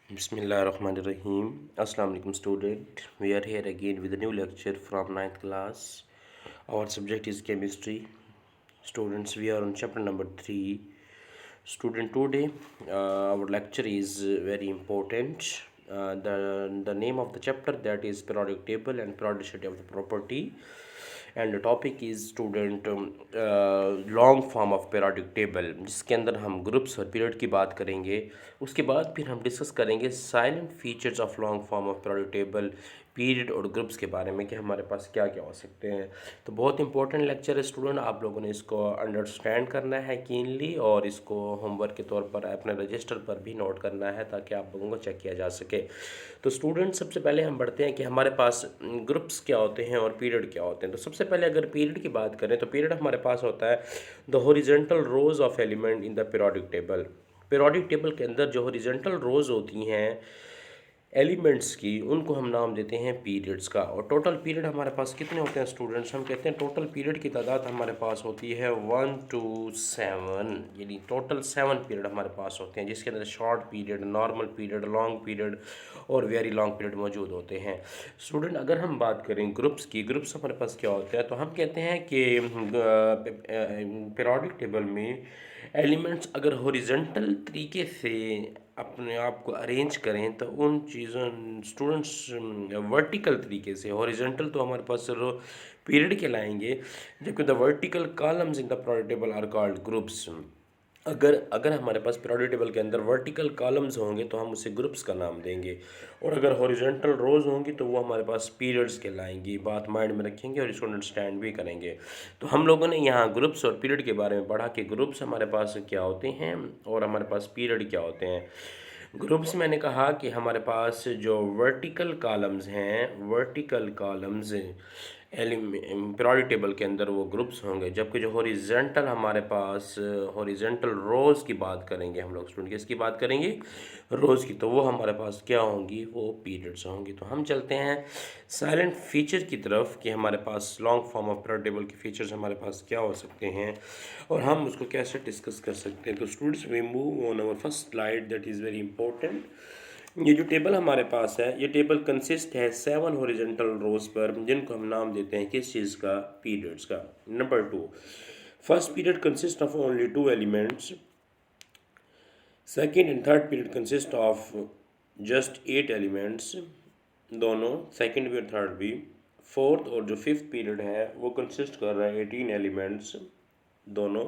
Bismillahirrahmanirrahim. Assalamu alaikum student. We are here again with a new lecture from ninth class. Our subject is chemistry. Students, we are on chapter number 3. Student, today our lecture is very important. The name of the chapter, that is periodic table and periodicity of the property, and topic is student long form of periodic table, जिसके अंदर हम groups और period की बात करेंगे। उसके बाद फिर हम डिस्कस करेंगे salient features of long form of periodic table, period और ग्रुप्स के बारे में कि हमारे पास क्या क्या हो सकते हैं। तो बहुत इंपॉर्टेंट लेक्चर है स्टूडेंट, आप लोगों ने इसको अंडरस्टैंड करना है कीनली और इसको होमवर्क के तौर पर अपने रजिस्टर पर भी नोट करना है ताकि आप लोगों को चेक किया जा सके। तो स्टूडेंट, सबसे पहले हम बढ़ते हैं कि हमारे पास ग्रुप्स क्या होते हैं और पीरियड क्या होते हैं। तो सबसे पहले अगर पीरियड की बात करें तो पीरियड हमारे पास होता है the horizontal rows of element in the periodic table. Periodic table के अंदर जो हॉरिजॉन्टल रोज होती हैं एलिमेंट्स की, उनको हम नाम देते हैं पीरियड्स का। और टोटल पीरियड हमारे पास कितने होते हैं स्टूडेंट्स? हम कहते हैं टोटल पीरियड की तादाद हमारे पास होती है 1 to 7, यानी टोटल 7 पीरियड हमारे पास होते हैं, जिसके अंदर short period, normal period, long period और वेरी लॉन्ग पीरियड मौजूद होते हैं। स्टूडेंट, अगर हम बात करें ग्रुप्स की, ग्रुप्स हमारे पास क्या होते हैं, तो हम कहते हैं कि पीरियोडिक टेबल में एलिमेंट्स अगर हॉरिजॉन्टल तरीके से अपने आप को अरेंज करें तो उन चीज़ों स्टूडेंट्स वर्टिकल तरीके से, हॉरिजॉन्टल तो हमारे पास चलो पीरियड के लाएंगे, जबकि the vertical columns in the periodic table are called groups. अगर अगर हमारे पास पीरियोडिक टेबल के अंदर वर्टिकल कॉलम्स होंगे तो हम उसे ग्रुप्स का नाम देंगे, और अगर हॉरिजॉन्टल रोज होंगी तो वो हमारे पास पीरियड्स कहलाएंगी। बात माइंड में रखेंगे और इसको अंडरस्टैंड भी करेंगे। तो हम लोगों ने यहाँ ग्रुप्स और पीरियड के बारे में पढ़ा कि ग्रुप्स हमारे पास क्या होते हैं और हमारे पास पीरियड क्या होते हैं। ग्रुप्स मैंने कहा कि हमारे पास जो वर्टिकल कॉलम्स हैं, वर्टिकल कॉलम्स पीरियोडिक टेबल के अंदर वो ग्रुप्स होंगे, जबकि जो हॉरिजॉन्टल हमारे पास, हॉरिजॉन्टल रोज़ की बात करेंगे हम लोग स्टूडेंट, किसकी बात करेंगे? रोज़ की। तो वो हमारे पास क्या होंगी? वो पीरियड्स होंगी। तो हम चलते हैं साइलेंट फीचर की तरफ कि हमारे पास long form of periodic table के फीचर्स हमारे पास क्या हो सकते हैं और हम उसको कैसे डिस्कस कर सकते हैं। तो students, we move on our first slide, that is very important. ये जो टेबल हमारे पास है, ये टेबल कंसिस्ट है 7 हॉरिजॉन्टल रोज पर, जिनको हम नाम देते हैं किस चीज़ का? पीरियड्स का। Number 2, first period consist of only 2 elements. Second and third period consist of just 8 elements, दोनों, सेकेंड भी और थर्ड भी। फोर्थ और जो फिफ्थ पीरियड है वो कंसिस्ट कर रहा है 18 एलिमेंट्स, दोनों।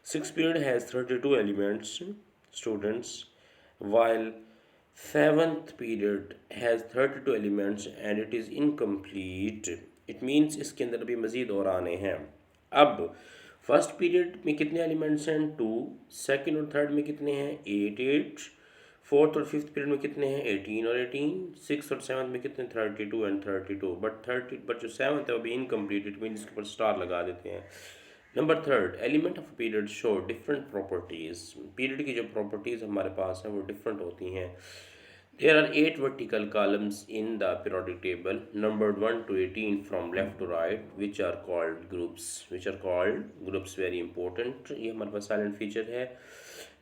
Six period has 32 elements students, while seventh period has 32 elements and it is incomplete. It means इसके अंदर अभी मज़ीद और आने हैं। अब फर्स्ट पीरियड में कितने एलिमेंट्स हैं? 2। सेकंड और थर्ड में कितने हैं? 8। फोर्थ और फिफ्थ पीरियड में कितने हैं? 18 और 18। सिक्स और सेवन्थ में कितने? 32 एंड 32। बट जो सेवन्थ है वो अभी इनकम्प्लीट, इट मीन इसके ऊपर स्टार लगा देते हैं। Number third, element of period show different properties. Period की जो प्रॉपर्टीज़ हमारे पास हैं वो डिफरेंट होती हैं। There are 8 vertical columns in the periodic table numbered 1 to 18 from left to right, which are called groups. Very important, ये हमारे पास साइलेंट फीचर है।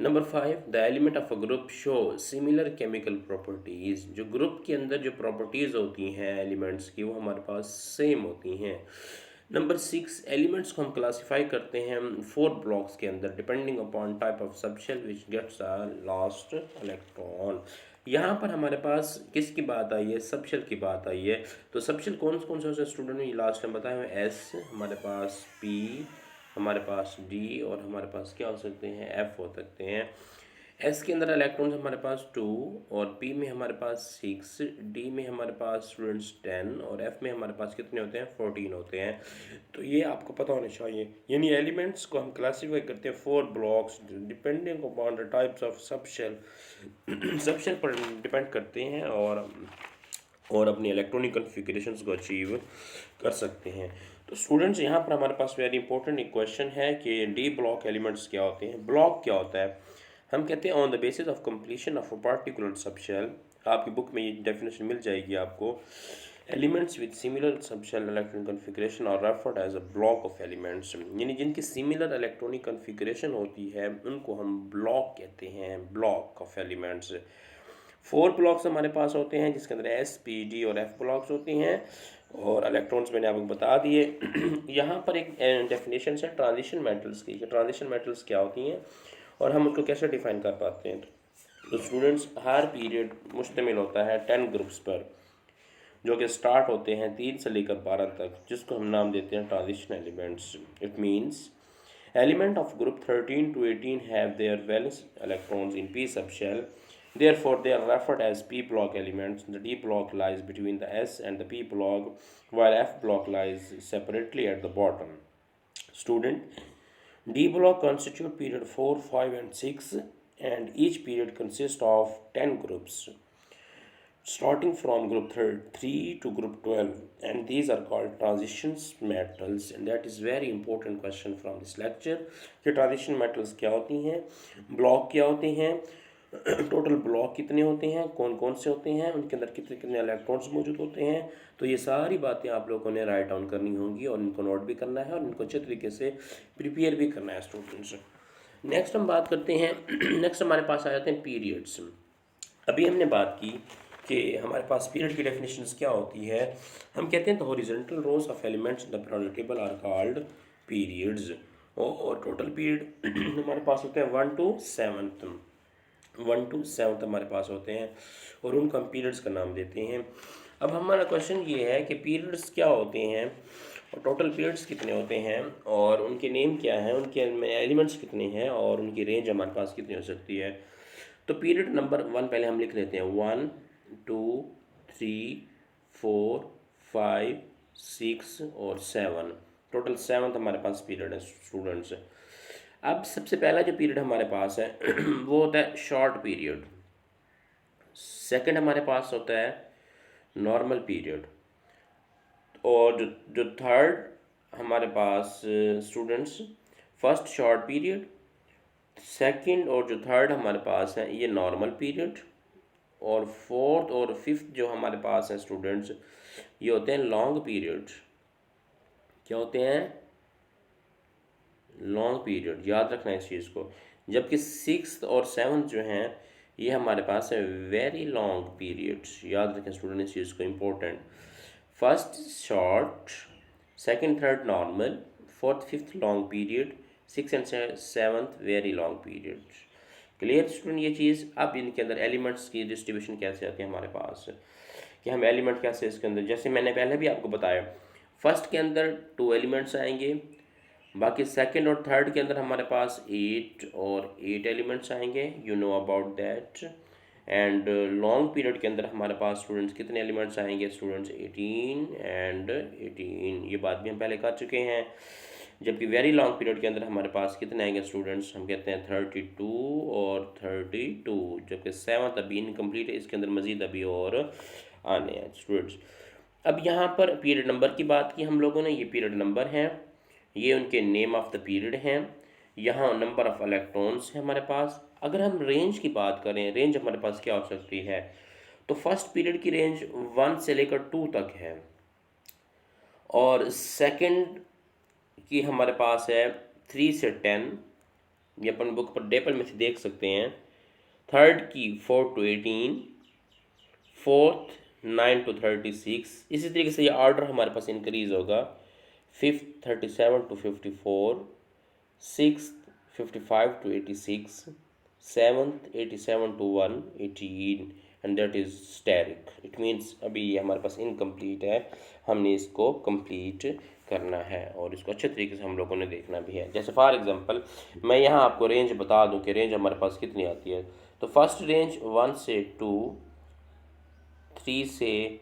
Number 5, the element of a group show similar chemical properties. जो group के अंदर जो properties होती हैं एलिमेंट्स की, वो हमारे पास सेम होती हैं। नंबर 6, एलिमेंट्स को हम क्लासीफाई करते हैं 4 ब्लॉक्स के अंदर, depending upon type of subshell which gets a last electron. यहाँ पर हमारे पास किसकी बात आई है? सबशेल की बात आई है। तो सबशेल कौन कौन से स्टूडेंट ने लास्ट टाइम बताया हुआ? एस, हमारे पास पी, हमारे पास डी और हमारे पास क्या हो सकते हैं? एफ हो सकते हैं। एस के अंदर इलेक्ट्रॉन्स हमारे पास 2 और पी में हमारे पास 6, डी में हमारे पास स्टूडेंट्स 10 और एफ में हमारे पास कितने होते हैं? 14 होते हैं। तो ये आपको पता होना चाहिए। यानी एलिमेंट्स को हम क्लासीफाई करते हैं 4 blocks, depending upon the types of subshell. Subshell पर डिपेंड करते हैं और अपनी इलेक्ट्रॉनिक कन्फिगरेशंस को अचीव कर सकते हैं। तो स्टूडेंट्स, यहाँ पर हमारे पास वेरी इंपॉर्टेंट एक क्वेश्चन है कि डी ब्लॉक एलिमेंट्स क्या होते हैं? ब्लॉक क्या होता है? हम कहते हैं on the basis of completion of a particular subshell. आपकी बुक में ये डेफिनेशन मिल जाएगी आपको। Elements with similar subshell electronic configuration are referred as a block of elements. यानी जिनकी सिमिलर इलेक्ट्रॉनिक कन्फिगरेशन होती है उनको हम ब्लॉक कहते हैं, ब्लॉक ऑफ एलिमेंट्स। 4 ब्लॉक्स हमारे पास होते हैं जिसके अंदर एस पी डी और एफ ब्लॉक्स होती हैं और इलेक्ट्रॉन्स मैंने आपको बता दिए। यहाँ पर एक डेफिनेशन है ट्रांजिशन मेटल्स की, ट्रांजिशन मेटल्स क्या होती हैं और हम उसको कैसे डिफाइन कर पाते हैं। तो स्टूडेंट्स, हर पीरियड मुश्तमिल होता है 10 ग्रुप्स पर, जो कि स्टार्ट होते हैं 3 से लेकर 12 तक, जिसको हम नाम देते हैं transition elements. It means element of group 13 to 18 have their valence electrons in p subshell. Therefore, they are referred as p block elements. The d block lies between the s and the p block, while f block lies separately at the bottom. Student, d block constitute period 4, 5 and 6, and each period consists of 10 groups starting from group 3 to group 12, and these are called transitions metals. And that is very important question from this lecture कि transition metals क्या होती हैं, block क्या होते हैं, total block कितने होते हैं, कौन कौन से होते हैं, उनके अंदर कितने कितने इलेक्ट्रॉन्स मौजूद होते हैं। तो ये सारी बातें आप लोगों ने राइट डाउन करनी होंगी और इनको नोट भी करना है और इनको अच्छे तरीके से प्रिपेयर भी करना है स्टूडेंट्स। नेक्स्ट हम बात करते हैं नेक्स्ट हमारे पास आ जाते हैं पीरियड्स। अभी हमने बात की कि हमारे पास पीरियड की डेफिनेशंस क्या होती है। हम कहते हैं the horizontal rows of elements in the periodic table are called periods. और टोटल पीरियड हमारे पास होते हैं 1 to 7 हमारे पास होते हैं और उनको हम पीरियड्स का नाम देते हैं। अब हमारा क्वेश्चन ये है कि पीरियड्स क्या होते हैं और टोटल पीरियड्स कितने होते हैं और उनके नेम क्या हैं, उनके एलिमेंट्स कितने हैं और उनकी रेंज हमारे पास कितनी हो सकती है। तो पीरियड नंबर 1 पहले हम लिख लेते हैं 1 2 3 4 5 6 और 7, टोटल 7 हमारे पास पीरियड है स्टूडेंट्स। अब सबसे पहला जो पीरियड हमारे पास है वो होता है शॉर्ट पीरियड। सेकंड हमारे पास होता है नॉर्मल पीरियड और जो थर्ड हमारे पास students first short period, second और जो थर्ड हमारे पास है ये नॉर्मल पीरियड और फोर्थ और फिफ्थ जो हमारे पास हैं स्टूडेंट्स ये होते हैं लॉन्ग पीरियड। क्या होते हैं? लॉन्ग पीरियड, याद रखना है इस चीज़ को। जबकि सिक्स्थ और सेवन्थ जो हैं ये हमारे पास है वेरी लॉन्ग पीरियड्स। याद रखें स्टूडेंट इस चीज़ को, important. First short, second third normal, fourth fifth long period, six and seventh very long period. Clear student ये चीज़। अब इनके अंदर एलिमेंट्स की डिस्ट्रीब्यूशन कैसे आती है हमारे पास, कि हम एलिमेंट कैसे इसके अंदर, जैसे मैंने पहले भी आपको बताया फर्स्ट के अंदर 2 एलिमेंट्स आएंगे, बाकी सेकंड और थर्ड के अंदर हमारे पास 8 और 8 एलिमेंट्स आएंगे, you know about that. And long period के अंदर हमारे पास स्टूडेंट्स कितने एलिमेंट्स आएंगे स्टूडेंट्स 18 एंड 18, ये बात भी हम पहले कर चुके हैं। जबकि वेरी लॉन्ग पीरियड के अंदर हमारे पास कितने आएंगे स्टूडेंट्स, हम कहते हैं 32 और 32, जबकि सेवन्थ अभी इनकम्प्लीट है, इसके अंदर मज़ीद अभी और आने हैं स्टूडेंट्स। अब यहाँ पर पीरियड नंबर की बात की हम लोगों ने, ये पीरियड नंबर हैं, ये उनके नेम ऑफ द पीरियड हैं, यहाँ नंबर ऑफ इलेक्ट्रॉन्स है हमारे पास। अगर हम रेंज की बात करें, रेंज हमारे पास क्या हो सकती है, तो फर्स्ट पीरियड की रेंज 1 से लेकर 2 तक है और सेकंड की हमारे पास है 3 से 10, ये अपन बुक पर डेपल में से देख सकते हैं। थर्ड की 4 to 18, फोर्थ 9 to 36, इसी तरीके से ये ऑर्डर हमारे पास इंक्रीज होगा। Fifth 37 to 54, sixth 55 to 86, seventh 87 to 118 and that is steric. It means अभी ये हमारे पास इनकम्प्लीट है, हमने इसको कंप्लीट करना है और इसको अच्छे तरीके से हम लोगों ने देखना भी है। जैसे फॉर एग्जांपल मैं यहाँ आपको रेंज बता दूँ कि रेंज हमारे पास कितनी आती है। तो फर्स्ट रेंज 1 से 2, 3 से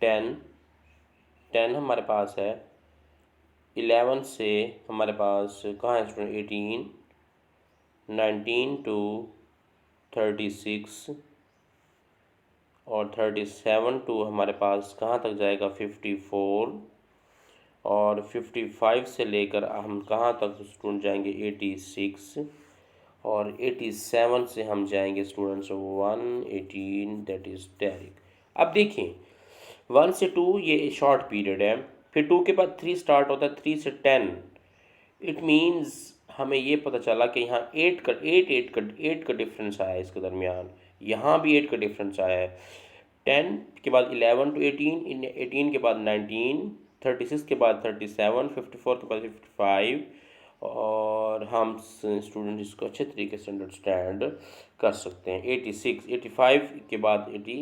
10, 10 हमारे पास है, 11 से हमारे पास कहाँ है स्टूडेंट 18, 19 to 36 और 37 टू हमारे पास कहाँ तक जाएगा 54 और 55 से लेकर हम कहाँ तक स्टूडेंट जाएंगे 86 और 87 से हम जाएंगे स्टूडेंट्स 118, दैट इज़ टेरिक। अब देखिए 1 से 2 ये शॉर्ट पीरियड है, फिर 2 के बाद 3 स्टार्ट होता है, 3 से 10, इट मीन्स हमें ये पता चला कि यहाँ एट का डिफरेंस आया है इसके दरमियान, यहाँ भी 8 का डिफरेंस आया है। 10 के बाद 11 टू 18, 18 के बाद 19, 36 के बाद 37, 54 के बाद 55, और हम स्टूडेंट इसको अच्छे तरीके से अंडरस्टैंड कर सकते हैं। 86, 85 के बाद 80,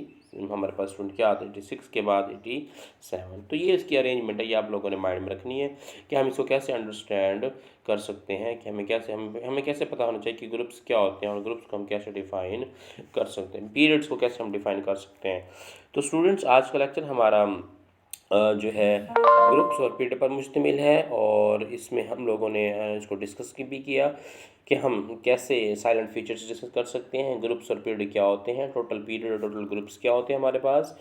हमारे पास स्टूडेंट क्या आता है 86 के बाद 87। तो ये इसकी अरेंजमेंट है, ये आप लोगों ने माइंड में रखनी है कि हम इसको कैसे अंडरस्टैंड कर सकते हैं, कि हमें कैसे पता होना चाहिए कि ग्रुप्स क्या होते हैं और ग्रुप्स को हम कैसे डिफ़ाइन कर सकते हैं, पीरियड्स को कैसे हम डिफ़ाइन कर सकते हैं। तो स्टूडेंट्स आज का लेक्चर हमारा जो है ग्रुप्स और पीरियड पर मुश्तमिल है, और इसमें हम लोगों ने इसको डिस्कस भी किया कि हम कैसे साइलेंट फीचर्स डिस्कस कर सकते हैं, ग्रुप्स और पीरियड क्या होते हैं, टोटल पीरियड और टोटल ग्रुप्स क्या होते हैं हमारे पास,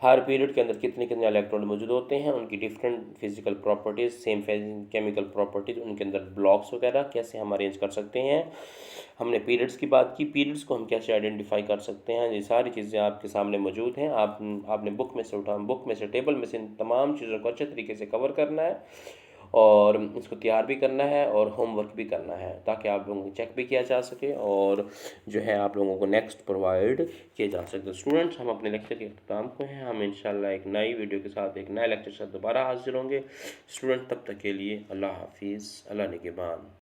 हर पीरियड के अंदर कितने कितने इलेक्ट्रॉन मौजूद होते हैं, उनकी different physical properties, same chemical properties, उनके अंदर ब्लॉक्स वगैरह कैसे हम अरेंज कर सकते हैं। हमने पीरियड्स की बात की, पीरियड्स को हम कैसे आइडेंटिफाई कर सकते हैं, ये सारी चीज़ें आपके सामने मौजूद हैं। आपने बुक में से टेबल में से इन तमाम चीज़ों को अच्छे तरीके से कवर करना है, और इसको तैयार भी करना है और होमवर्क भी करना है, ताकि आप लोगों को चेक भी किया जा सके और जो है आप लोगों को नेक्स्ट प्रोवाइड किए जा सके। स्टूडेंट्स, हम अपने लेक्चर के अख्ताम को हैं, हम इंशाल्लाह एक नई वीडियो के साथ एक नए लेक्चर के साथ दोबारा हाजिर होंगे। स्टूडेंट, तब तक के लिए अल्लाह हाफिज़, अल्लाह निगहबान।